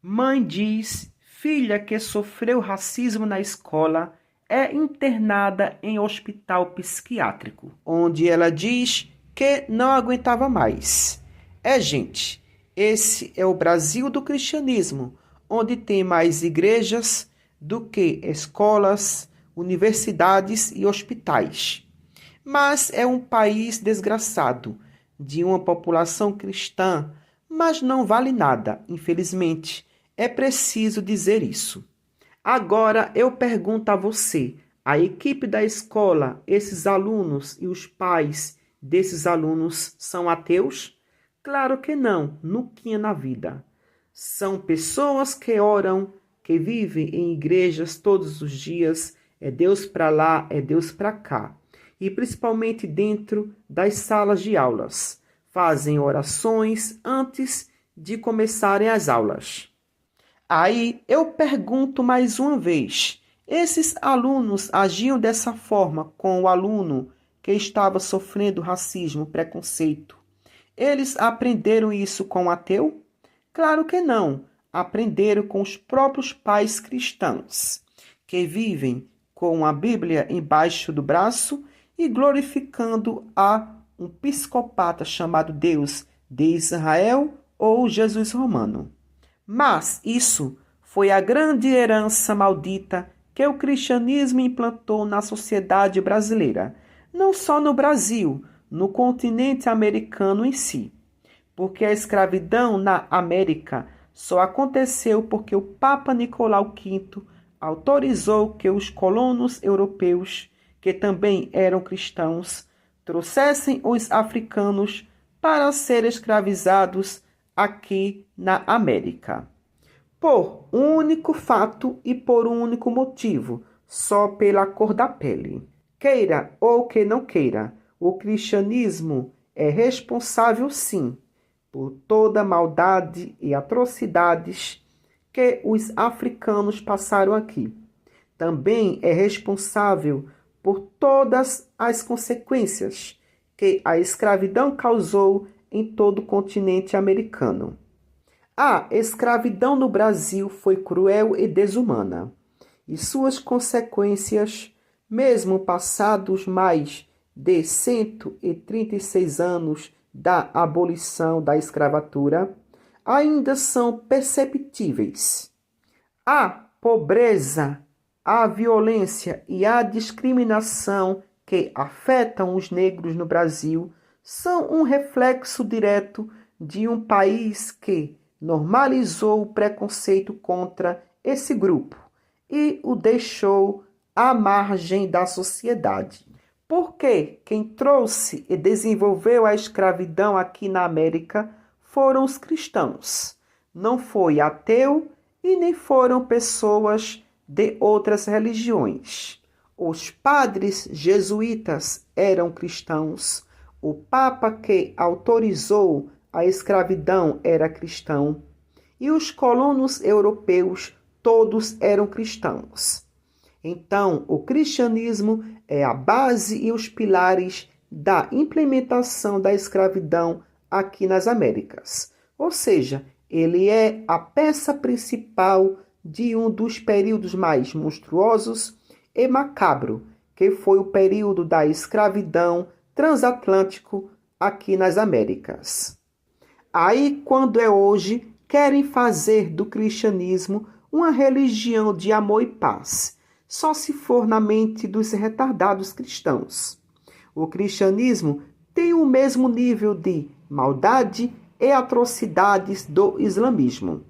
Mãe diz: filha que sofreu racismo na escola é internada em hospital psiquiátrico, onde ela diz que não aguentava mais. Gente, esse é o Brasil do cristianismo, onde tem mais igrejas do que escolas, universidades e hospitais. Mas é um país desgraçado, de uma população cristã, mas não vale nada, infelizmente. É preciso dizer isso. Agora eu pergunto a você, a equipe da escola, esses alunos e os pais desses alunos são ateus? Claro que não, nunca na vida. São pessoas que oram, que vivem em igrejas todos os dias, é Deus para lá, é Deus para cá. E principalmente dentro das salas de aulas. Fazem orações antes de começarem as aulas. Aí eu pergunto mais uma vez: esses alunos agiam dessa forma com o aluno que estava sofrendo racismo, preconceito? Eles aprenderam isso com o ateu? Claro que não. Aprenderam com os próprios pais cristãos, que vivem com a Bíblia embaixo do braço e glorificando a um psicopata chamado Deus de Israel ou Jesus romano. Mas isso foi a grande herança maldita que o cristianismo implantou na sociedade brasileira, não só no Brasil, no continente americano em si. Porque a escravidão na América só aconteceu porque o Papa Nicolau V autorizou que os colonos europeus, que também eram cristãos, trouxessem os africanos para serem escravizados aqui na América. Por um único fato e por um único motivo, só pela cor da pele. Queira ou que não queira, o cristianismo é responsável sim por toda a maldade e atrocidades que os africanos passaram aqui. Também é responsável por todas as consequências que a escravidão causou em todo o continente americano. A escravidão no Brasil foi cruel e desumana, e suas consequências, mesmo passados mais de 136 anos da abolição da escravatura, ainda são perceptíveis. A pobreza, a violência e a discriminação que afetam os negros no Brasil são um reflexo direto de um país que normalizou o preconceito contra esse grupo e o deixou à margem da sociedade. Porque quem trouxe e desenvolveu a escravidão aqui na América foram os cristãos. Não foi ateu e nem foram pessoas de outras religiões. Os padres jesuítas eram cristãos. O Papa que autorizou a escravidão era cristão. E os colonos europeus todos eram cristãos. Então, o cristianismo é a base e os pilares da implementação da escravidão aqui nas Américas. Ou seja, ele é a peça principal de um dos períodos mais monstruosos e macabro, que foi o período da escravidão transatlântico aqui nas Américas. Aí, quando é hoje, querem fazer do cristianismo uma religião de amor e paz, só se for na mente dos retardados cristãos. O cristianismo tem o mesmo nível de maldade e atrocidades do islamismo.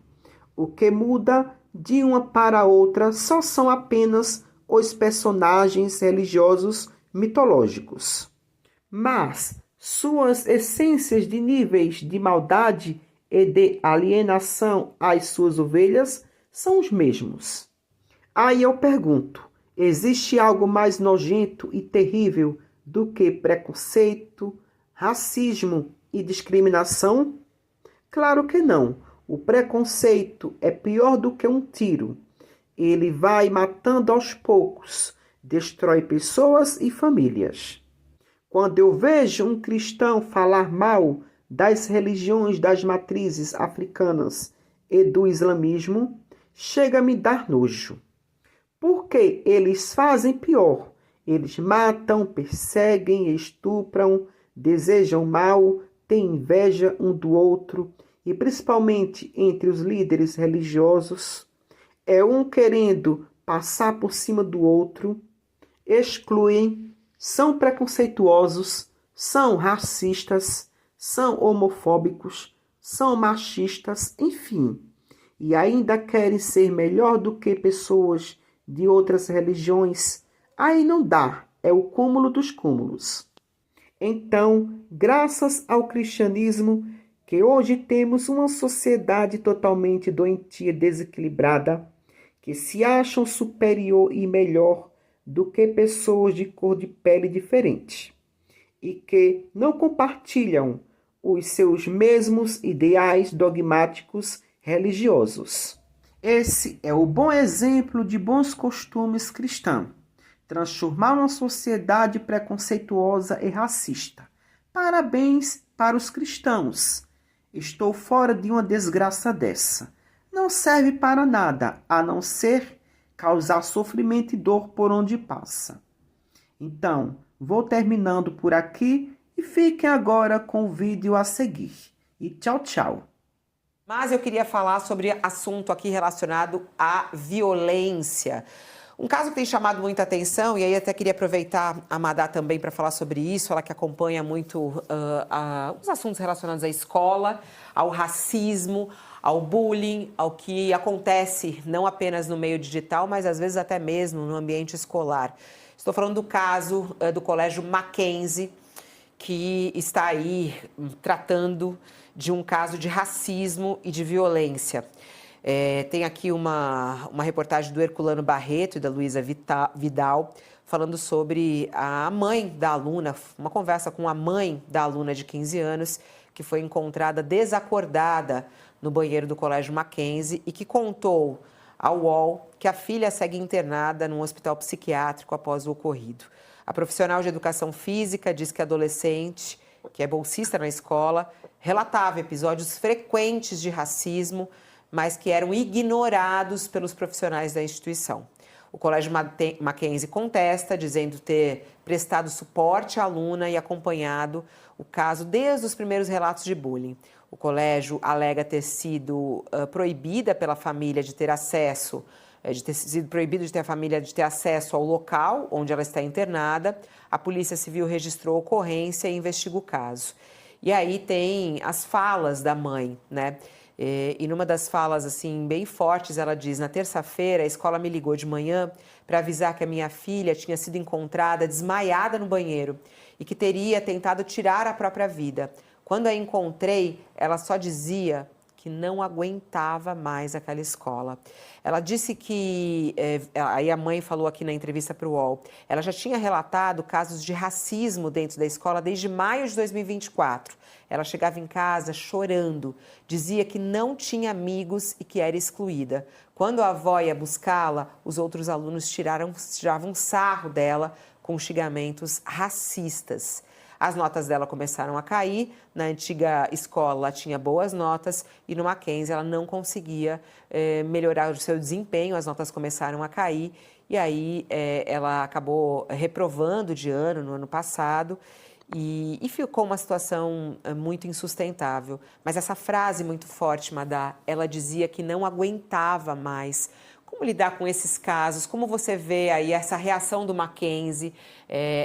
O que muda de uma para outra só são apenas os personagens religiosos mitológicos. Mas suas essências de níveis de maldade e de alienação às suas ovelhas são os mesmos. Aí eu pergunto, existe algo mais nojento e terrível do que preconceito, racismo e discriminação? Claro que não. O preconceito é pior do que um tiro. Ele vai matando aos poucos, destrói pessoas e famílias. Quando eu vejo um cristão falar mal das religiões das matrizes africanas e do islamismo chega a me dar nojo. Porque eles fazem pior. Eles matam, perseguem, estupram, desejam mal, têm inveja um do outro, e principalmente entre os líderes religiosos, é um querendo passar por cima do outro, excluem, são preconceituosos, são racistas, são homofóbicos, são machistas, enfim. E ainda querem ser melhor do que pessoas de outras religiões. Aí não dá, é o cúmulo dos cúmulos. Então, graças ao cristianismo, que hoje temos uma sociedade totalmente doentia, desequilibrada, que se acham superior e melhor do que pessoas de cor de pele diferente e que não compartilham os seus mesmos ideais dogmáticos religiosos. Esse é o bom exemplo de bons costumes cristãos. Transformar uma sociedade preconceituosa e racista. Parabéns para os cristãos. Estou fora de uma desgraça dessa. Não serve para nada, a não ser causar sofrimento e dor por onde passa. Então, vou terminando por aqui e fiquem agora com o vídeo a seguir. E tchau, tchau. Mas eu queria falar sobre assunto aqui relacionado à violência. Um caso que tem chamado muita atenção, e aí até queria aproveitar a Madá também para falar sobre isso, ela que acompanha muito os assuntos relacionados à escola, ao racismo, ao bullying, ao que acontece não apenas no meio digital, mas às vezes até mesmo no ambiente escolar. Estou falando do caso do Colégio Mackenzie, que está aí tratando de um caso de racismo e de violência. Tem aqui uma reportagem do Herculano Barreto e da Luísa Vidal falando sobre a mãe da aluna, uma conversa com a mãe da aluna de 15 anos que foi encontrada desacordada no banheiro do Colégio Mackenzie e que contou ao UOL que a filha segue internada num hospital psiquiátrico após o ocorrido. A profissional de educação física diz que a adolescente, que é bolsista na escola, relatava episódios frequentes de racismo, mas que eram ignorados pelos profissionais da instituição. O Colégio Mackenzie contesta, dizendo ter prestado suporte à aluna e acompanhado o caso desde os primeiros relatos de bullying. O colégio alega ter sido proibida pela família de ter acesso, a família de ter acesso ao local onde ela está internada. A Polícia Civil registrou a ocorrência e investiga o caso. E aí tem as falas da mãe, né? E numa das falas, assim, bem fortes, ela diz: na terça-feira, a escola me ligou de manhã para avisar que a minha filha tinha sido encontrada desmaiada no banheiro e que teria tentado tirar a própria vida. Quando a encontrei, ela só dizia que não aguentava mais aquela escola. Ela disse que, aí a mãe falou aqui na entrevista para o UOL, ela já tinha relatado casos de racismo dentro da escola desde maio de 2024. Ela chegava em casa chorando, dizia que não tinha amigos e que era excluída. Quando a avó ia buscá-la, os outros alunos tiravam sarro dela com xingamentos racistas. As notas dela começaram a cair, na antiga escola ela tinha boas notas e no Mackenzie ela não conseguia melhorar o seu desempenho, as notas começaram a cair e aí ela acabou reprovando de ano, no ano passado, e ficou uma situação muito insustentável. Mas essa frase muito forte, Madá, ela dizia que não aguentava mais. Como lidar com esses casos? Como você vê aí essa reação do Mackenzie?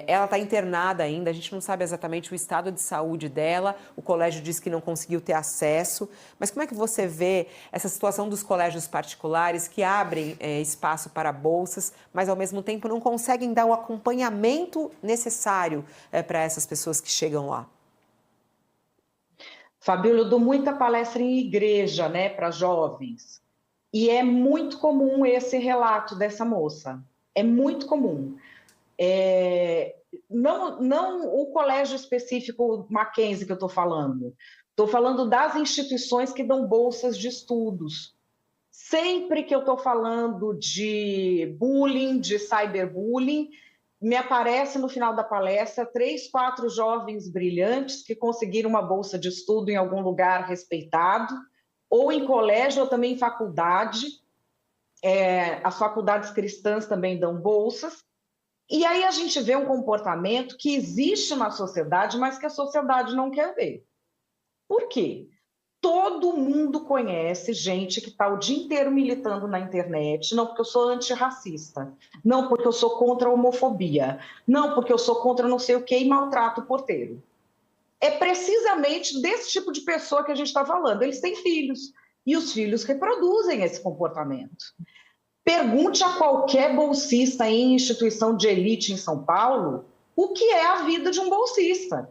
Ela está internada ainda, a gente não sabe exatamente o estado de saúde dela, o colégio diz que não conseguiu ter acesso, mas como é que você vê essa situação dos colégios particulares que abrem espaço para bolsas, mas ao mesmo tempo não conseguem dar o acompanhamento necessário para essas pessoas que chegam lá? Fabíola, eu dou muita palestra em igreja, né, para jovens. E é muito comum esse relato dessa moça. É muito comum. Não o colégio específico Mackenzie que eu estou falando. Estou falando das instituições que dão bolsas de estudos. Sempre que eu estou falando de bullying, de cyberbullying, me aparece no final da palestra 3, 4 jovens brilhantes que conseguiram uma bolsa de estudo em algum lugar respeitado, ou em colégio ou também em faculdade. As faculdades cristãs também dão bolsas. E aí a gente vê um comportamento que existe na sociedade, mas que a sociedade não quer ver. Por quê? Todo mundo conhece gente que está o dia inteiro militando na internet, não porque eu sou antirracista, não porque eu sou contra a homofobia, não porque eu sou contra não sei o que e maltrato o porteiro. É precisamente desse tipo de pessoa que a gente está falando. Eles têm filhos e os filhos reproduzem esse comportamento. Pergunte a qualquer bolsista em instituição de elite em São Paulo o que é a vida de um bolsista.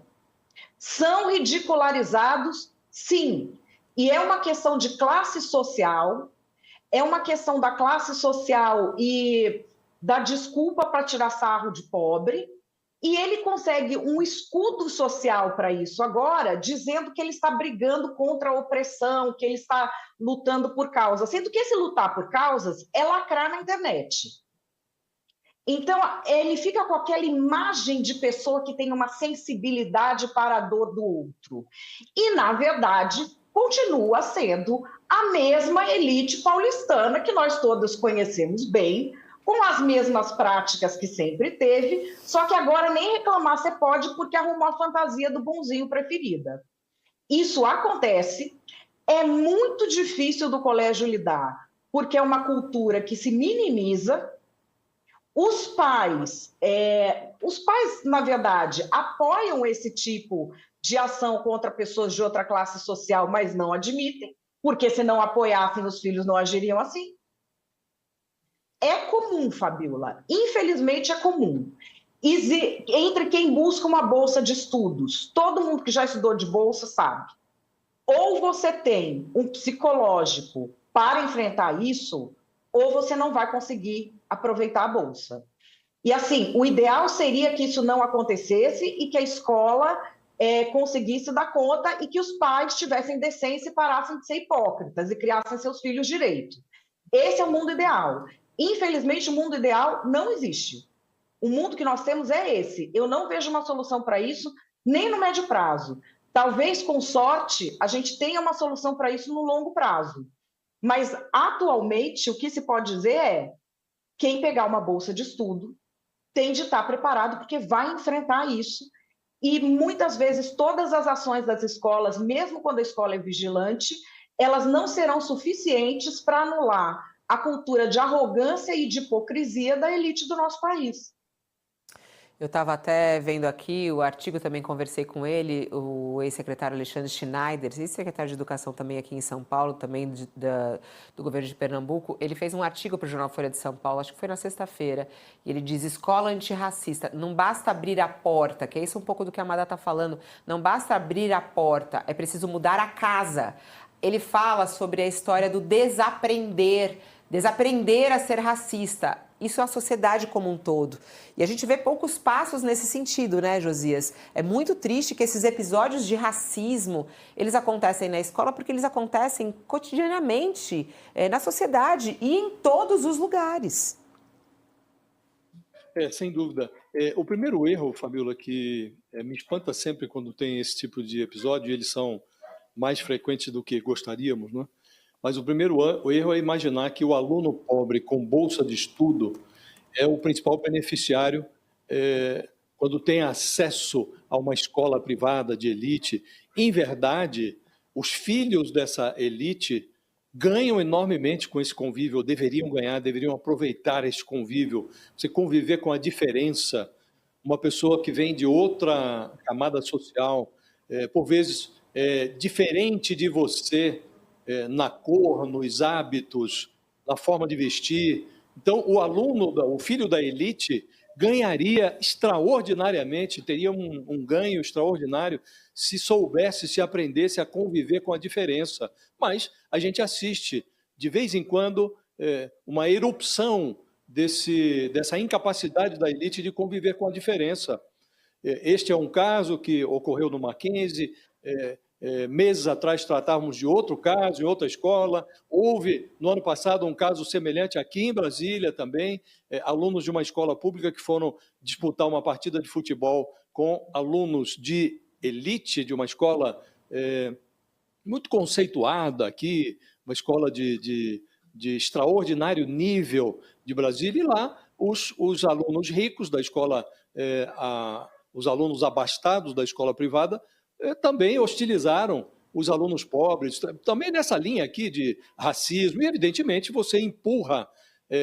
São ridicularizados, sim. E é uma questão de classe social, é uma questão da classe social e da desculpa para tirar sarro de pobre, e ele consegue um escudo social para isso agora, dizendo que ele está brigando contra a opressão, que ele está lutando por causas, sendo que esse lutar por causas é lacrar na internet. Então, ele fica com aquela imagem de pessoa que tem uma sensibilidade para a dor do outro. E, na verdade, continua sendo a mesma elite paulistana que nós todos conhecemos bem, com as mesmas práticas que sempre teve, só que agora nem reclamar você pode porque arrumou a fantasia do bonzinho preferida. Isso acontece, é muito difícil do colégio lidar, porque é uma cultura que se minimiza. Os pais, na verdade, apoiam esse tipo de ação contra pessoas de outra classe social, mas não admitem, porque se não apoiassem, os filhos não agiriam assim. É comum, Fabiola, infelizmente é comum. Entre quem busca uma bolsa de estudos, todo mundo que já estudou de bolsa sabe. Ou você tem um psicológico para enfrentar isso, ou você não vai conseguir aproveitar a bolsa. E assim, o ideal seria que isso não acontecesse e que a escola conseguisse dar conta e que os pais tivessem decência e parassem de ser hipócritas e criassem seus filhos direito. Esse é o mundo ideal. Infelizmente, o mundo ideal não existe. O mundo que nós temos é esse. Eu não vejo uma solução para isso, nem no médio prazo. Talvez, com sorte, a gente tenha uma solução para isso no longo prazo. Mas, atualmente, o que se pode dizer é quem pegar uma bolsa de estudo tem de estar preparado, porque vai enfrentar isso. E, muitas vezes, todas as ações das escolas, mesmo quando a escola é vigilante, elas não serão suficientes para anular a cultura de arrogância e de hipocrisia da elite do nosso país. Eu estava até vendo aqui o artigo, também conversei com ele, o ex-secretário Alexandre Schneider, ex-secretário de Educação também aqui em São Paulo, também do governo de Pernambuco. Ele fez um artigo para o jornal Folha de São Paulo, acho que foi na sexta-feira, e ele diz: escola antirracista, não basta abrir a porta, que é isso um pouco do que a Amada está falando, não basta abrir a porta, é preciso mudar a casa. Ele fala sobre a história do desaprender a ser racista. Isso é a sociedade como um todo. E a gente vê poucos passos nesse sentido, né, Josias? É muito triste que esses episódios de racismo, eles acontecem na escola porque eles acontecem cotidianamente na sociedade e em todos os lugares. Sem dúvida. O primeiro erro, Fabiola, que me espanta sempre quando tem esse tipo de episódio, e eles são mais frequentes do que gostaríamos, né? Mas o primeiro erro é imaginar que o aluno pobre com bolsa de estudo é o principal beneficiário quando tem acesso a uma escola privada de elite. Em verdade, os filhos dessa elite ganham enormemente com esse convívio, ou deveriam ganhar, deveriam aproveitar esse convívio. Você conviver com a diferença, uma pessoa que vem de outra camada social, por vezes diferente de você, na cor, nos hábitos, na forma de vestir. Então, o filho da elite ganharia extraordinariamente, teria um ganho extraordinário se soubesse, se aprendesse a conviver com a diferença. Mas a gente assiste, de vez em quando, uma erupção dessa incapacidade da elite de conviver com a diferença. Este é um caso que ocorreu no Mackenzie. Meses atrás tratávamos de outro caso em outra escola. Houve, no ano passado, um caso semelhante aqui em Brasília também, alunos de uma escola pública que foram disputar uma partida de futebol com alunos de elite de uma escola muito conceituada aqui, uma escola de extraordinário nível de Brasília, e lá os alunos ricos da escola, os alunos abastados da escola privada, também hostilizaram os alunos pobres, também nessa linha aqui de racismo, e evidentemente você empurra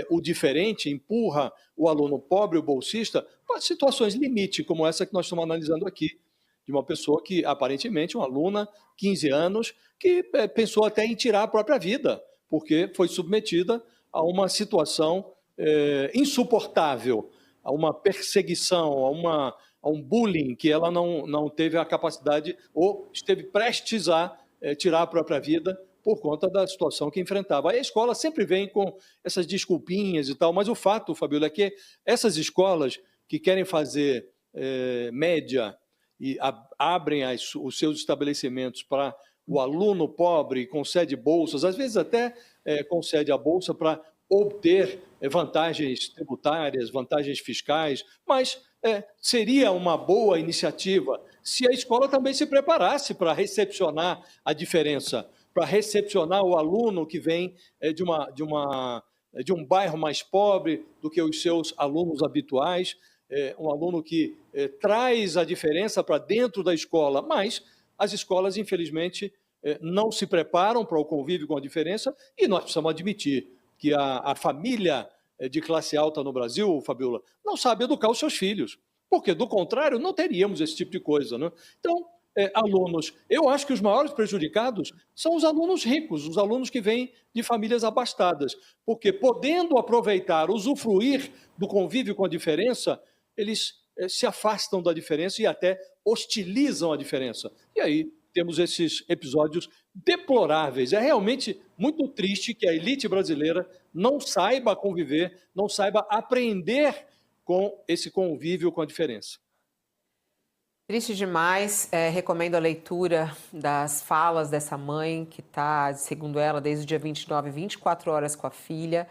o diferente, empurra o aluno pobre, o bolsista, para situações limite, como essa que nós estamos analisando aqui, de uma pessoa que, aparentemente, uma aluna, 15 anos, que pensou até em tirar a própria vida, porque foi submetida a uma situação insuportável, a uma perseguição, a um bullying que ela não teve a capacidade ou esteve prestes a tirar a própria vida por conta da situação que enfrentava. Aí a escola sempre vem com essas desculpinhas e tal, mas o fato, Fabíola, é que essas escolas que querem fazer média e abrem os seus estabelecimentos para o aluno pobre, concede bolsas, às vezes até concede a bolsa para obter vantagens tributárias, vantagens fiscais, mas seria uma boa iniciativa se a escola também se preparasse para recepcionar a diferença, para recepcionar o aluno que vem de um bairro mais pobre do que os seus alunos habituais, um aluno que traz a diferença para dentro da escola, mas as escolas, infelizmente, não se preparam para o convívio com a diferença, e nós precisamos admitir que a família de classe alta no Brasil, Fabíola, não sabe educar os seus filhos, porque, do contrário, não teríamos esse tipo de coisa, né? Então, alunos, eu acho que os maiores prejudicados são os alunos ricos, os alunos que vêm de famílias abastadas, porque, podendo aproveitar, usufruir do convívio com a diferença, eles se afastam da diferença e até hostilizam a diferença. E aí temos esses episódios deploráveis. É realmente muito triste que a elite brasileira não saiba conviver, não saiba aprender com esse convívio com a diferença. Triste demais. Recomendo a leitura das falas dessa mãe que está, segundo ela, desde o dia 29, 24 horas com a filha,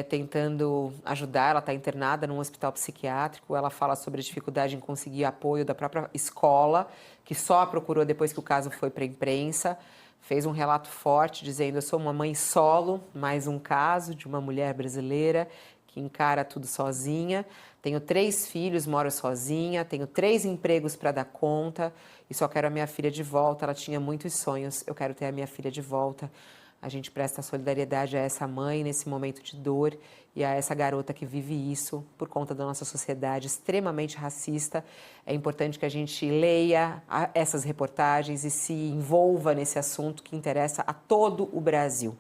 tentando ajudar. Ela está internada num hospital psiquiátrico. Ela fala sobre a dificuldade em conseguir apoio da própria escola, que só a procurou depois que o caso foi para a imprensa. Fez um relato forte dizendo: eu sou uma mãe solo, mais um caso de uma mulher brasileira que encara tudo sozinha. Tenho 3 filhos, moro sozinha, tenho 3 empregos para dar conta e só quero a minha filha de volta. Ela tinha muitos sonhos, eu quero ter a minha filha de volta. A gente presta solidariedade a essa mãe nesse momento de dor e a essa garota que vive isso por conta da nossa sociedade extremamente racista. É importante que a gente leia essas reportagens e se envolva nesse assunto que interessa a todo o Brasil.